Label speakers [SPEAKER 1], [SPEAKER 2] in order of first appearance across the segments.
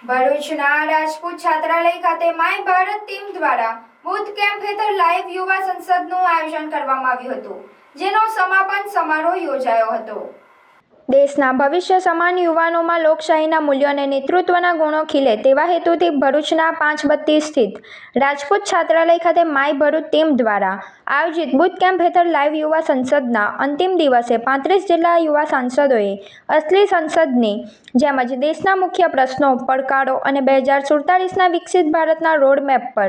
[SPEAKER 1] ભરૂચના રાજપૂત છાત્રાલય ખાતે માય ભારત ટીમ દ્વારા બુથ કેમ્પ હેઠળ લાઈવ યુવા સંસદનું આયોજન કરવામાં આવ્યું હતું, જેનો સમાપન સમારોહ યોજાયો હતો। દેશના ભવિષ્ય સમાન યુવાનોમાં લોકશાહીના મૂલ્યો અને નેતૃત્વના ગુણો ખીલે તેવા હેતુથી ભરૂચના 532 સ્થિત રાજપૂત છાત્રાલય ખાતે માય ભરૂચ ટીમ દ્વારા આયોજિત બુથ કેમ્પ હેઠળ લાઈવ યુવા સંસદના અંતિમ દિવસે 35 જેટલા યુવા સાંસદોએ અસલી સંસદની જેમજ દેશના મુખ્ય પ્રશ્નો, પડકારો અને 2047ના વિકસિત ભારતના રોડમેપ પર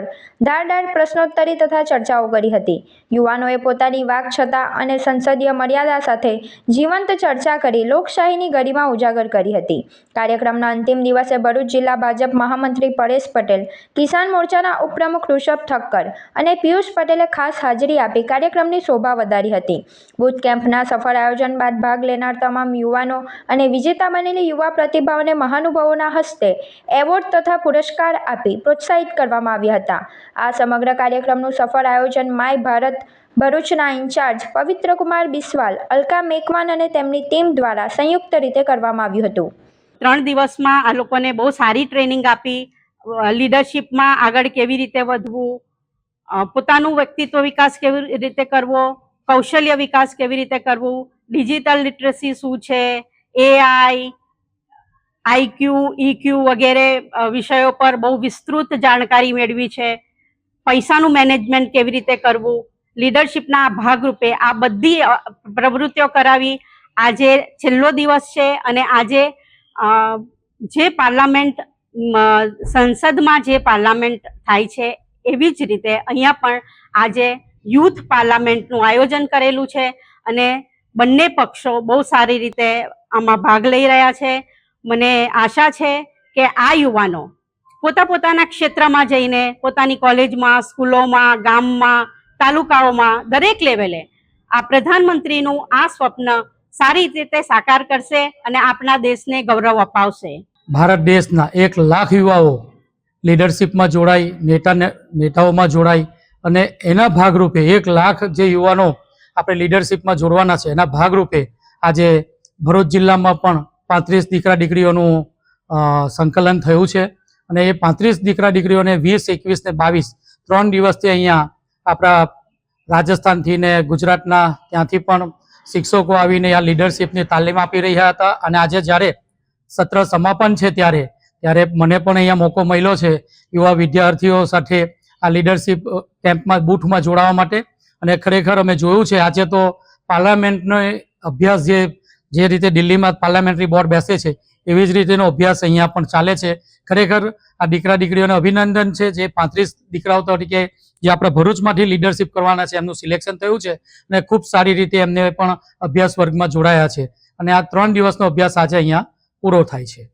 [SPEAKER 1] ધારદાર પ્રશ્નોત્તરી તથા ચર્ચાઓ કરી હતી। યુવાનોએ પોતાની વાકછટા અને સંસદીય મર્યાદા સાથે જીવંત ચર્ચા કરી લોકશાહીની ગરિમા ઉજાગર કરી હતી। કાર્યક્રમના અંતિમ દિવસે ભરૂચ જિલ્લા ભાજપ મહામંત્રી પરેશ પટેલ, કિસાન મોરચાના ઉપપ્રમુખ ઋષભ ઠક્કર અને પિયુષ પટેલે ખાસ હાજરી આપી કાર્યક્રમની શોભા વધારી હતી। બુથ કેમ્પના સફળ આયોજન બાદ ભાગ લેનાર તમામ યુવાનો અને વિજેતા બનેલી યુવા પ્રતિભાઓને મહાનુભાવોના હસ્તે એવોર્ડ તથા પુરસ્કાર આપી પ્રોત્સાહિત કરવામાં આવ્યા હતા। આ સમગ્ર કાર્યક્રમનું સફળ આયોજન માય ભારત ભરૂચના ઇન્ચાર્જ પવિત્રકુમાર બિસ્વાલ, અલકા મેકવાન અને તેમની ટીમ દ્વારા સંયુક્ત રીતે કરવામાં આવ્યું હતું।
[SPEAKER 2] 3 દિવસમાં આ લોકોને બહુ સારી ટ્રેનિંગ આપી, લીડરશિપમાં આગળ કેવી રીતે વધવું, પોતાનું વ્યક્તિત્વ વિકાસ કેવી રીતે કરવો, કૌશલ્ય વિકાસ કેવી રીતે કરવું, ડિજિટલ લિટરસી શું છે, AI, IQ, EQ વગેરે વિષયો પર બહુ વિસ્તૃત જાણકારી મેળવી છે। પૈસાનું મેનેજમેન્ટ કેવી રીતે કરવું, લીડરશિપના ભાગરૂપે આ બધી પ્રવૃત્તિઓ કરાવી। આજે છેલ્લો દિવસ છે અને આજે જે પાર્લામેન્ટ સંસદમાં જે પાર્લામેન્ટ થાય છે એવી જ રીતે અહીંયા પણ આજે યુથ પાર્લામેન્ટનું આયોજન કરેલું છે અને બંને પક્ષો બહુ સારી રીતે આમાં ભાગ લઈ રહ્યા છે। મને આશા છે કે આ યુવાનો પોતાના ક્ષેત્રમાં જઈને પોતાની કોલેજમાં, સ્કૂલોમાં, ગામમાં, તાલુકાઓમાં દરેક લેવલે આ પ્રધાનમંત્રીનું આ સ્વપ્ન સારી રીતે સાકાર કરશે અને આપણા દેશને ગૌરવ અપાવશે।
[SPEAKER 3] ભારત દેશના 1 લાખ યુવાઓ લીડરશિપમાં જોડાઈ, નેતાઓમાં જોડાઈ અને એના ભાગરૂપે 1 લાખ જે યુવાનો આપણે લીડરશિપમાં જોડવાના છે એના ભાગરૂપે આજે ભરૂચ જિલ્લામાં પણ 35 દીકરા દીકરીઓનું સંકલન થયું છે અને એ 35 દીકરા દીકરીઓને 20, 21 ને 22 3 દિવસથી અહીંયા આપણા રાજસ્થાનથી ને ગુજરાતના ત્યાંથી પણ શિક્ષકો આવીને આ લીડરશિપની તાલીમ આપી રહ્યા હતા અને આજે જ્યારે સત્ર સમાપન છે ત્યારે મને પણ અહીંયા મોકો મળ્યો છે યુવા વિદ્યાર્થીઓ સાથે આ લીડરશિપ કેમ્પમાં બૂથમાં જોડાવા માટે અને ખરેખર અમે જોયું છે આજે તો પાર્લામેન્ટનો અભ્યાસ જે રીતે દિલ્હીમાં પાર્લામેન્ટરી બોર્ડ બેસે છે એવી જ રીતેનો અભ્યાસ અહીંયા પણ ચાલે છે। ખરેખર આ દીકરા દીકરીઓને અભિનંદન છે જે 35 દીકરાઓ તરીકે જે આપણા ભરૂચમાંથી લીડરશિપ કરવાના છે એમનું સિલેક્શન થયું છે અને ખૂબ સારી રીતે એમને પણ અભ્યાસ વર્ગમાં જોડાયા છે અને આ 3 દિવસનો અભ્યાસ આજે અહીંયા પૂરો થાય છે।